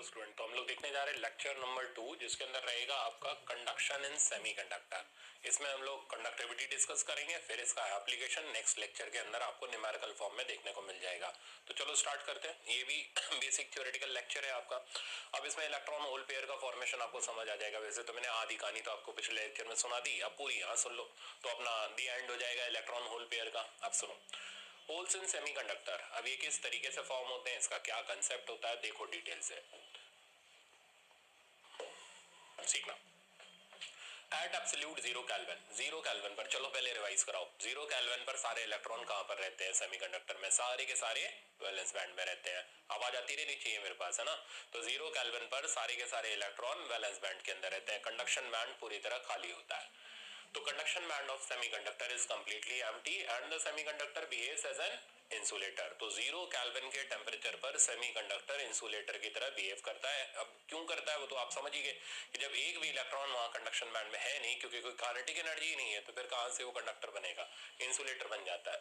Student, तो हम लोग देखने जा रहे हैं लेक्चर नंबर 2, जिसके अंदर रहेगा आपका कंडक्शन इन सेमीकंडक्टर। इसमें हम लोग कंडक्टिविटी डिस्कस करेंगे, फिर इसका एप्लीकेशन नेक्स्ट लेक्चर के अंदर आपको न्यूमेरिकल फॉर्म में देखने को मिल जाएगा। तो चलो स्टार्ट करते हैं। ये भी बेसिक थ्योरेटिकल लेक्चर है आपका। अब इसमें इलेक्ट्रॉन होल पेयर का फॉर्मेशन आपको समझ आ जाएगा। वैसे तो मैंने आधी कहानी तो आपको पिछले लेक्चर में सुना दी, अब पूरी यहाँ सुन लो तो अपना दी एंड हो जाएगा इलेक्ट्रॉन होल पेयर का। अब सुनो, होल्स इन सेमीकंडक्टर, अब ये किस तरीके से फॉर्म होते हैं, इसका क्या कंसेप्ट होता है, देखो डिटेल से सीखना। एट एब्सोल्यूट 0 केल्विन पर, चलो पहले रिवाइज कराओ। 0 केल्विन पर सारे इलेक्ट्रॉन कहां पर रहते हैं सेमीकंडक्टर में? सारे के सारे वैलेंस बैंड में रहते हैं। आवाज आती रहनी चाहिए मेरे पास, है ना। तो 0 केल्विन पर सारे के सारे इलेक्ट्रॉन वैलेंस बैंड के अंदर रहते हैं। कंडक्शन बैंड पूरी तरह खाली होता है। तो conduction band of semiconductor is completely empty and the semiconductor behaves as an insulator. तो 0 केल्विन के टेम्परेचर पर सेमीकंडक्टर इंसुलेटर की तरह बिहेव करता है। अब क्यों करता है वो तो आप समझ ही गए कि जब एक भी इलेक्ट्रॉन वहां कंडक्शन बैंड में है नहीं, क्योंकि कोई काइनेटिक एनर्जी नहीं है, तो फिर कहां से वो कंडक्टर बनेगा, इंसुलेटर बन जाता है।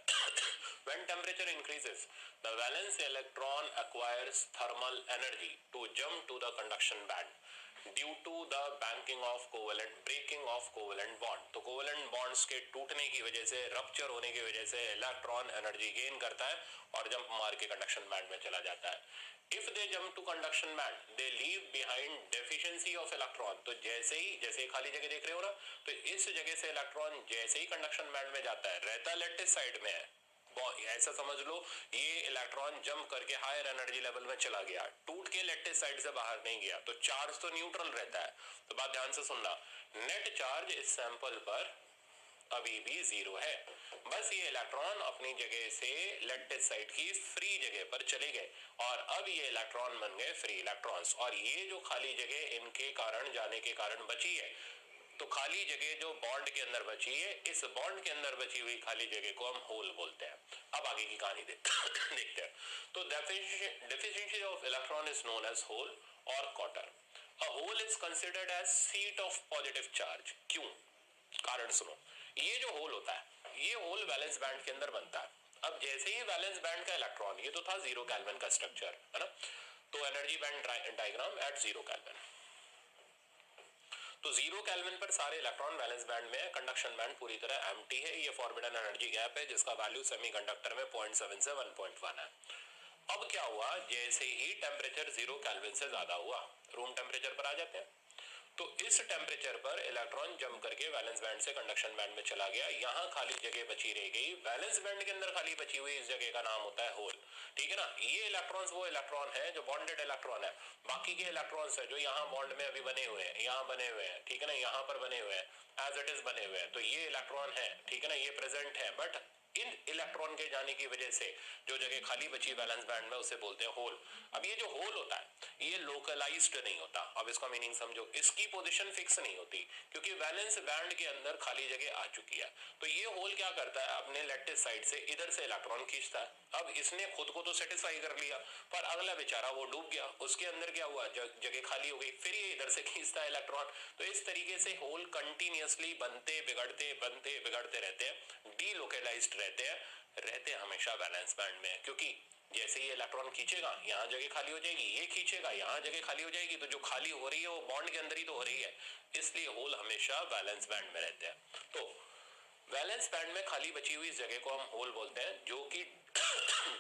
When temperature increases the valence electron acquires thermal energy to jump to the conduction band due to the banking of covalent breaking of covalent bond. तो कोवेलेंट बॉन्ड्स के टूटने की वजह से, रप्चर होने की वजह से इलेक्ट्रॉन एनर्जी गेन करता है और जंप मार के कंडक्शन बैंड में चला जाता है। If they jump to conduction band they leave behind deficiency of electron. तो जैसे ही खाली जगह देख रहे हो ना, तो इस जगह से इलेक्ट्रॉन जैसे ही कंडक्शन बैंड में जाता है, रहता लेटिस साइड में है, ऐसा समझ लो ये इलेक्ट्रॉन जंप करके हायर एनर्जी लेवल में चला गया, टूट के लेटिस साइड से बाहर नहीं गया, तो चार्ज तो न्यूट्रल रहता है। तो बात ध्यान से सुनना, नेट चार्ज इस सैंपल पर अभी भी 0 है। बस ये इलेक्ट्रॉन अपनी जगह से लेटिस साइड की फ्री जगह पर चले गए और अब ये इलेक्ट्रॉन बन गए फ्री इलेक्ट्रॉन्स। और ये जो खाली जगह इनके कारण जाने के कारण बची है, तो खाली जगह जो बॉन्ड के अंदर बची है, इस बॉन्ड के अंदर बची हुई खाली जगह को हम होल बोलते हैं। अब आगे की कहानी देखते हैं। तो deficiency of electron is known as hole और quarter. A hole is considered as seat of positive charge. क्यों? कारण सुनो, ये जो होल होता है, ये होल वैलेंस बैंड के अंदर बनता है। अब जैसे ही वैलेंस बैंड का इलेक्ट्रॉन, ये तो था 0 केल्विन का स्ट्रक्चर, है ना। तो energy band diagram eight 0 kelvin. तो 0 केल्विन पर सारे इलेक्ट्रॉन वैलेंस बैंड में है, कंडक्शन बैंड पूरी तरह एम्प्टी है। ये फॉरबिडन एनर्जी गैप है, जिसका वैल्यू सेमीकंडक्टर में 0.7 से 1.1 है। अब क्या हुआ, जैसे ही टेम्परेचर 0 केल्विन से ज्यादा हुआ, रूम टेम्परेचर पर आ जाते हैं, तो इस टेम्परेचर पर इलेक्ट्रॉन जंप करके वैलेंस बैंड से कंडक्शन बैंड में चला गया। यहां खाली जगह बची रह गई, वैलेंस बैंड के अंदर खाली बची हुई इस जगह का नाम होता है होल। ठीक है ना। ये इलेक्ट्रॉन्स वो इलेक्ट्रॉन है जो बॉन्डेड इलेक्ट्रॉन है। बाकी के इलेक्ट्रॉन्स है जो यहाँ बॉन्ड में अभी बने हुए हैं, यहाँ बने हुए हैं, ठीक है ना, यहाँ पर बने हुए हैं, एज इट इज बने हुए हैं। तो ये इलेक्ट्रॉन है, ठीक है ना, ये प्रेजेंट है, बट इन इलेक्ट्रॉन के जाने की वजह से जो जगह खाली बची वैलेंस बैंड में, उसे बोलते हैं होल। अब ये जो होल होता है, ये लोकलाइज्ड नहीं होता। अब इसका मीनिंग समझो, इसकी पोजीशन फिक्स नहीं होती, क्योंकि वैलेंस बैंड के अंदर खाली जगह आ चुकी है। तो ये होल क्या करता है, अपने लेटिस साइड से इधर से इलेक्ट्रॉन खींचता है। अब इसने खुद को तो सेटिस्फाई कर लिया, पर अगला बेचारा वो डूब गया, उसके अंदर क्या हुआ, जगह खाली हो गई, फिर ये इधर से खींचता है इलेक्ट्रॉन। तो इस तरीके से होल कंटिन्यूअसली बनते बिगड़ते रहते हैं, डीलोकलाइज्ड रहते हमेशा वैलेंस बैंड में। क्योंकि जैसे ही इलेक्ट्रॉन खींचेगा, यहाँ जगह खाली हो जाएगी, ये खींचेगा, यहाँ जगह खाली हो जाएगी, तो जो खाली हो रही है वो बॉन्ड के अंदर ही तो हो रही है। इसलिए होल हमेशा वैलेंस बैंड में रहते हैं। तो वैलेंस बैंड में खाली बची हुई जगह को हम होल बोलते हैं, जो कि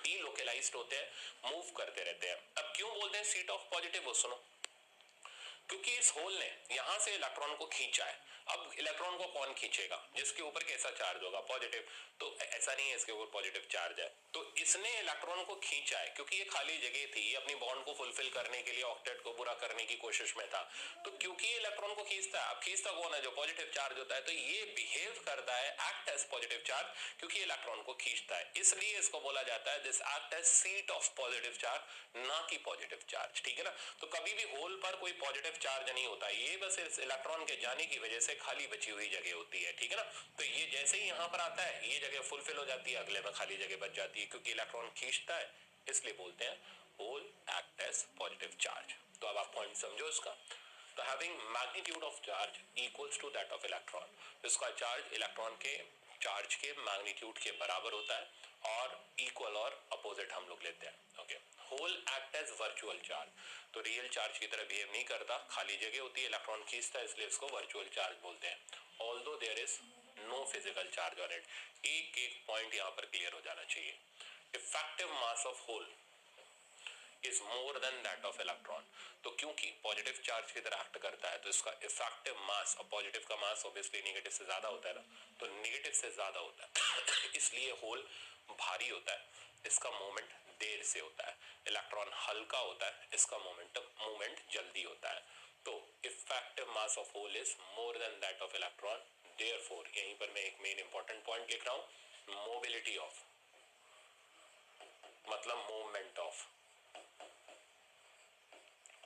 डीलोकलाइज्ड होते हैं, मूव करते रहते हैं। अब क्यों बोलते हैं सीट ऑफ पॉजिटिव, वो सुनो। क्योंकि इस होल ने यहां से इलेक्ट्रॉन को खींचा है। अब इलेक्ट्रॉन को कौन खींचेगा, जिसके ऊपर कैसा चार्ज होगा, पॉजिटिव। तो ऐसा नहीं है इसके ऊपर पॉजिटिव चार्ज है, तो इसने इलेक्ट्रॉन को खींचा है, क्योंकि ये खाली जगह थी, ये अपनी बॉन्ड को फुलफिल करने के लिए ऑक्टेट को पूरा करने की कोशिश में था। तो क्योंकि ये इलेक्ट्रॉन को खींचता है, अब खींचता कौन है, जो पॉजिटिव चार्ज होता है, तो ये बिहेव करता है, एक्ट एज पॉजिटिव चार्ज, क्योंकि इलेक्ट्रॉन को खींचता है। इसलिए इसको बोला जाता है this act as seat of positive charge, ना कि पॉजिटिव चार्ज। ठीक है ना। तो कभी भी होल पर कोई पॉजिटिव चार्ज नहीं होता, ये बस इस इलेक्ट्रॉन के जाने की वजह से खाली बची हुई जगह होती है। ठीक है ना। तो ये जैसे ही यहां पर आता है, ये जगह फुलफिल हो जाती है, अगले में खाली जगह बच जाती है, क्योंकि इलेक्ट्रॉन खींचता है, इसलिए बोलते हैं hole act as positive charge. तो अब आप पॉइंट समझो इसका। तो having magnitude of charge equals to that of electron, इसका चार्ज इलेक्ट्रॉन के चार्ज के मैग्नीट्यूड के बराबर होता है, और इक्वल और अपोजिट हम लोग लेते हैं। Okay, hole act as virtual charge, तो रियल चार्ज की तरह बिहेव नहीं करता, खाली जगह होती है, इलेक्ट्रॉन खींचता है, इसलिए इसको वर्चुअल चार्ज बोलते हैं। Although there is no physical charge on it. एक एक पॉइंट यहाँ पर क्लियर हो जाना चाहिए। Effective mass of hole is more than that of electron, तो क्योंकि पॉजिटिव चार्ज की तरह एक्ट करता है तो इसका इफेक्टिव मास, और पॉजिटिव का मास ऑब्वियसली नेगेटिव से ज्यादा होता है ना, तो नेगेटिव से ज्यादा होता है इसलिए होल भारी होता है, इसका मोमेंट देर से होता है। इलेक्ट्रॉन हल्का होता है, इसका मूवमेंट जल्दी होता है। तो effective mass of hole is more than that of electron, therefore यहीं पर मैं एक मेन इंपॉर्टेंट पॉइंट लिख रहा हूं, मोबिलिटी ऑफ मतलब movement of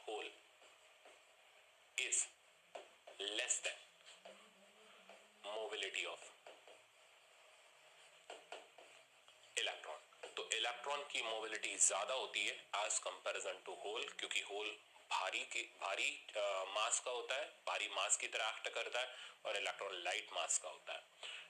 hole is less than mobility of electron। तो इलेक्ट्रॉन की मोबिलिटी ज्यादा होती है एज कंपैरिजन टू होल, क्योंकि होल भारी मास का होता है, भारी मास की तरह एक्ट करता है, और इलेक्ट्रॉन लाइट मास का होता है।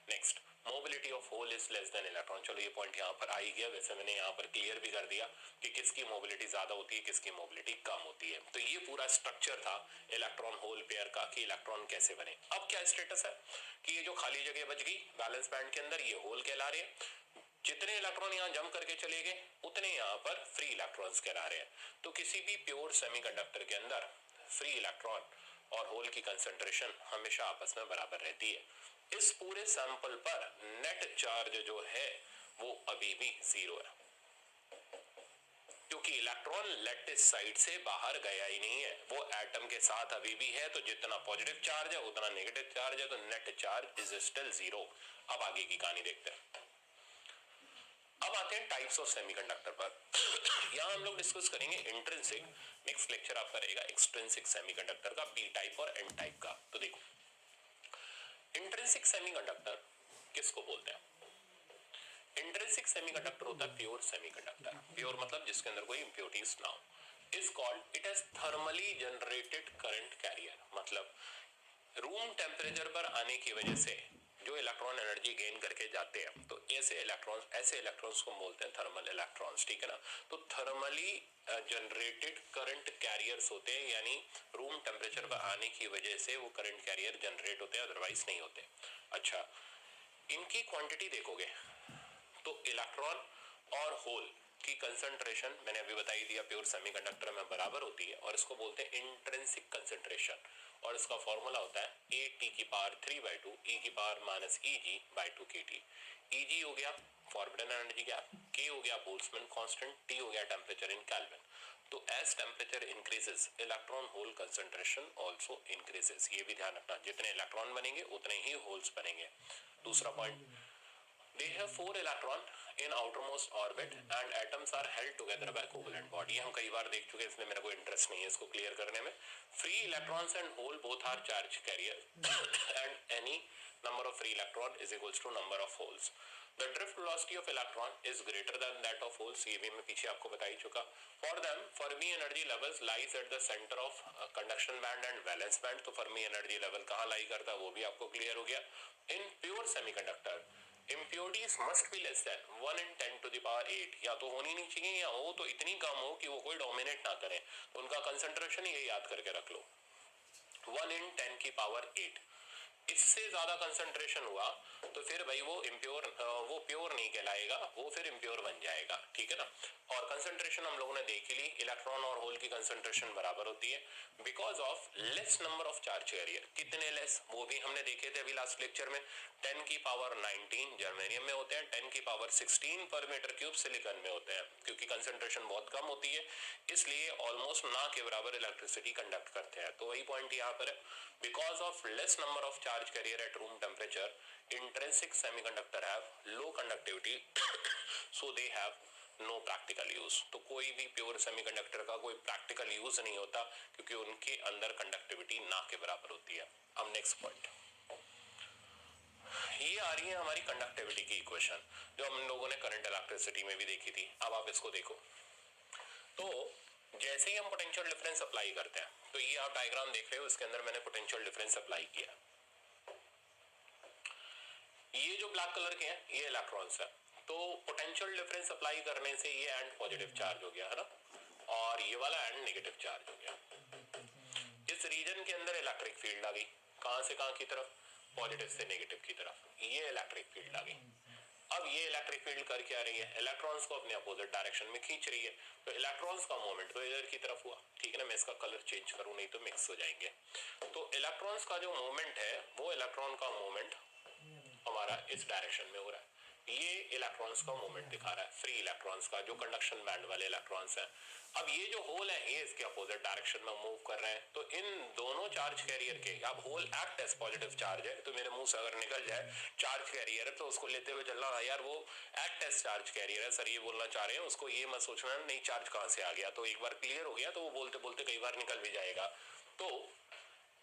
Next, mobility of hole is less than electron. चलो ये पॉइंट यहाँ पर आ ही गया, वैसे मैंने यहाँ पर क्लियर भी कर दिया कि किसकी मोबिलिटी ज्यादा होती है, किसकी मोबिलिटी कम होती है। तो ये पूरा स्ट्रक्चर था इलेक्ट्रॉन होल पेयर का कि इलेक्ट्रॉन कैसे बने। अब क्या स्टेटस है कि ये जो खाली जगह बच गई वैलेंस बैंड के अंदर, ये होल कहला रहे हैं। जितने इलेक्ट्रॉन यहाँ जंप करके चले गए उतने यहाँ पर फ्री इलेक्ट्रॉन्स कहला रहे हैं। तो किसी भी प्योर सेमीकंडक्टर के अंदर फ्री इलेक्ट्रॉन और होल की कंसंट्रेशन हमेशा आपस में बराबर रहती है। इस पूरे सैंपल पर नेट चार्ज जो है वो अभी भी 0 है, क्योंकि इलेक्ट्रॉन लेटिस साइड से बाहर गया ही नहीं है, वो एटम के साथ अभी भी है। तो जितना पॉजिटिव चार्ज है उतना नेगेटिव चार्ज है, तो नेट चार्ज इज स्टिल 0। अब आगे की कहानी देखते हैं। अब आते हैं टाइप्स ऑफ सेमीकंडक्टर पर। यहाँ हम लोग डिस्कस करेंगे इंट्रिंसिक, नेक्स्ट लेक्चर आपका रहेगा एक्सट्रिंसिक सेमीकंडक्टर का, पी टाइप और एन टाइप का। तो देखो, इंट्रिंसिक सेमीकंडक्टर किसको बोलते हैं? इंट्रिंसिक सेमीकंडक्टर होता है प्योर सेमीकंडक्टर। प्योर मतलब जिसके अंदर कोई इंप्योरिटीज ना हो। Is called it as thermally generated current carrier, मतलब रूम टेम्परेचर पर आने की वजह से जो इलेक्ट्रॉन एनर्जी गेन करके जाते हैं, तो ऐसे इलेक्ट्रॉन्स को बोलते हैं थर्मल इलेक्ट्रॉन्स, ठीक है ना। तो थर्मली जनरेटेड करंट कैरियर्स होते हैं, यानी रूम टेम्परेचर पर आने की वजह से वो करंट कैरियर जनरेट होते हैं, अदरवाइज नहीं होते। अच्छा, इनकी क्वांटिटी देखोगे तो इलेक्ट्रॉन और होल की कंसंट्रेशन मैंने अभी बता ही दिया, प्योर सेमीकंडक्टर में बराबर होती है, और इसको बोलते हैं इंट्रिंसिक कंसंट्रेशन। और इसका फॉर्मूला होता है A(T)3/2 e⁻⁻(Eg)/2 kT। Eg हो गया फॉरबिडन एनर्जी गैप, K हो गया बोल्ट्जमैन कांस्टेंट, T हो गया टेम्परेचर इन केल्विन। तो as temperature increases electron hole concentration also increases. ये भी ध्यान रखना, जितने इलेक्ट्रॉन बनेंगे उतने ही होल्स बनेंगे। दूसरा point, they have 4 electron in outermost orbit and atoms are held together by covalent bond। ये हम कई बार देख चुके हैं, इसमें मेरा कोई इंटरेस्ट नहीं है इसको क्लियर करने में। free electrons and hole both are charge carrier and any number of free electron is equals to number of holes। the drift velocity of electron is greater than that of holes, ये भी मैं पीछे आपको बता ही चुका। for them Fermi energy levels lies at the center of conduction band and valence band। तो Fermi energy level कहाँ लाई करता है वो भी आपको क्लियर हो गया। in pure semiconductor impurities must be less than 1 in 10 to the power 8, या तो होनी नहीं चाहिए या हो तो इतनी कम हो कि वो कोई डोमिनेट ना करे। तो उनका कंसंट्रेशन ये याद करके रख लो, 1 in 10 की पावर 8। इससे ज्यादा कंसंट्रेशन हुआ तो फिर भाई वो प्योर नहीं कहलाएगा, वो फिर इम्प्योर बन जाएगा, ठीक है ना। और कंसंट्रेशन हम लोगों ने देख ली, इलेक्ट्रॉन और होल की कंसंट्रेशन बराबर होती है because of less number of charge career. कितने लेस, वो भी हमने देखे थे अभी लास्ट लेक्चर में। 10 की पावर 19 जर्मेनियम में होते हैं, 10 की पावर 16 पर मीटर क्यूब सिलिकॉन में होते हैं। क्योंकि कंसंट्रेशन बहुत कम होती है इसलिए ऑलमोस्ट ना के बराबर इलेक्ट्रिसिटी कंडक्ट करते हैं। तो वही पॉइंट यहाँ पर है, because of less number of charge carrier at room temperature intrinsic semiconductor have low conductivity so they have no practical use. तो कोई भी प्योर सेमीकंडक्टर का कोई प्रैक्टिकल यूज नहीं होता क्योंकि उनके अंदर कंडक्टिविटी ना के बराबर होती है। अब नेक्स्ट पॉइंट, ये आ रही है हमारी कंडक्टिविटी की इक्वेशन जो हम लोगों ने करंट इलेक्ट्रिसिटी में भी देखी थी। अब आप इसको देखो, तो जैसे ही हम पोटेंशियल डिफरेंस अप्लाई करते हैं, तो ये आप डायग्राम देख रहे हो, इसके अंदर मैंने पोटेंशियल डिफरेंस अप्लाई किया। ये जो ब्लैक कलर के हैं ये इलेक्ट्रॉन्स है, तो पोटेंशियल डिफरेंस अप्लाई करने से ये एंड पॉजिटिव चार्ज हो गया है ना, और ये वाला एंड नेगेटिव चार्ज हो गया। इस रीजन के अंदर इलेक्ट्रिक फील्ड आ गई, कहां से कहां की तरफ, पॉजिटिव से नेगेटिव की तरफ, ये इलेक्ट्रिक फील्ड आ गई। अब ये इलेक्ट्रिक फील्ड कर क्या रही है, इलेक्ट्रॉन्स को अपने अपोजिट डायरेक्शन में खींच रही है, तो इलेक्ट्रॉन्स का मूवमेंट तो इधर की तरफ हुआ, ठीक है ना। मैं इसका कलर चेंज करूं नहीं तो मिक्स हो जाएंगे। तो इलेक्ट्रॉन्स का जो मूवमेंट है वो इलेक्ट्रॉन का मूवमेंट हमारा इस डायरेक्शन में हो रहा है, ये इलेक्ट्रॉन्स का मूवमेंट दिखा रहा है, फ्री इलेक्ट्रॉन्स का, जो कंडक्शन बैंड वाले इलेक्ट्रॉन्स हैं। अब ये जो होल है ये इसके अपोजिट डायरेक्शन में मूव कर रहे हैं, तो इन दोनों चार्ज कैरियर के, अब hole act as positive charge है, तो मेरे मुंह से अगर निकल जाए चार्ज कैरियर है तो उसको लेते हुए चलना, यार वो एक्ट एज चार्ज कैरियर है सर, ये बोलना चाह रहे हैं, उसको ये मत सोचना नहीं चार्ज कहां से आ गया। तो एक बार क्लियर हो गया तो वो बोलते बोलते कई बार निकल भी जाएगा। तो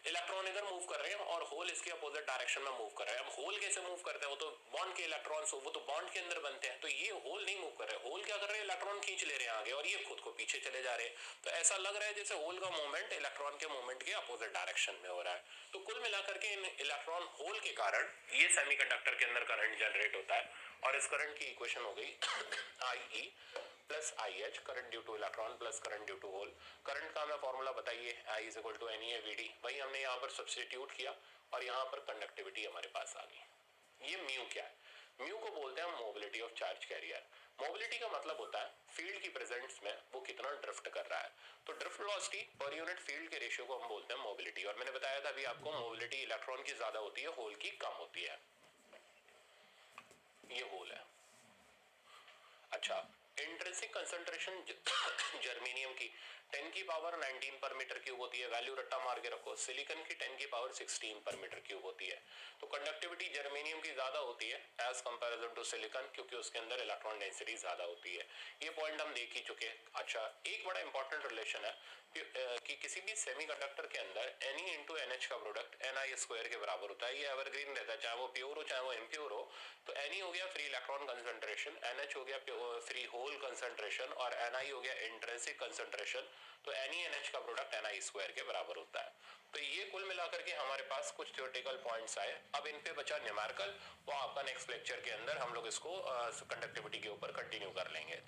इलेक्ट्रॉन इधर मूव कर रहे हैं और होल इसके अपोजिट डायरेक्शन में मूव कर रहे हैं। अब होल कैसे मूव करते हैं, वो तो बॉन्ड के इलेक्ट्रॉन्स वो तो बॉन्ड के अंदर बनते हैं, तो ये होल नहीं मूव कर रहे, होल क्या कर रहे हैं, इलेक्ट्रॉन खींच ले रहे हैं आगे और ये खुद को पीछे चले जा रहे हैं। तो ऐसा लग रहा है जैसे होल का मूवमेंट इलेक्ट्रॉन के मूवमेंट के अपोजिट डायरेक्शन में हो रहा है। तो कुल मिलाकर के इन इलेक्ट्रॉन होल के कारण ये सेमीकंडक्टर के अंदर करंट जनरेट होता है, और इस करंट की इक्वेशन हो गई IE plus IH, current due to electron plus current due to hole. Current का हमें फॉर्मूला बताइए, I is equal to NE/VD, वही हमने यहाँ पर सब्स्टिट्यूट किया और यहाँ पर कंडक्टिविटी हमारे पास आ गई। ये म्यू क्या है, म्यू को बोलते हैं mobility of charge career. Mobility का मतलब होता है फील्ड की प्रेजेंस में वो कितना ड्रिफ्ट कर रहा है, तो drift velocity per unit field के रेशियो को हम बोलते हैं मोबिलिटी। और मैंने बताया था अभी आपको, मोबिलिटी इलेक्ट्रॉन की ज्यादा होती है, होल की कम होती है। ये होल है। अच्छा, इंट्रिंसिक कंसंट्रेशन जर्मेनियम की 10 की पावर 19 पर मीटर क्यूब होती है, वैल्यू रट्टा मार के रखो। सिलिकॉन की 10 की पावर 16 पर मीटर क्यूब होती है। तो कंडक्टिविटी जर्मेनियम की ज्यादा होती है एज कंपैरिजन टू सिलिकॉन, क्योंकि उसके अंदर इलेक्ट्रॉन डेंसिटी ज्यादा होती है। ये पॉइंट हम देख ही चुके हैं। अच्छा, एक बड़ा इंपॉर्टेंट रिलेशन है कि किसी भी सेमीकंडक्टर के अंदर Ne into NH का प्रोडक्ट Ni² के बराबर होता है। ये एवरग्रीन रहता है, चाहे वो प्योर हो चाहे वो इम्प्योर हो। तो Ne हो गया फ्री इलेक्ट्रॉन कंसंट्रेशन, NH हो गया फ्री होल कंसंट्रेशन, और Ni हो गया इंट्रिंसिक कंसंट्रेशन। तो Ne/NH का प्रोडक्ट Ni² के बराबर होता है। तो ये कुल मिलाकर के हमारे पास कुछ थ्योरेटिकल पॉइंट्स आए। अब इन पे बचा न्यूमेरिकल, वो आपका नेक्स्ट लेक्चर के अंदर हम लोग इसको कंडक्टिविटी के ऊपर कंटिन्यू कर लेंगे।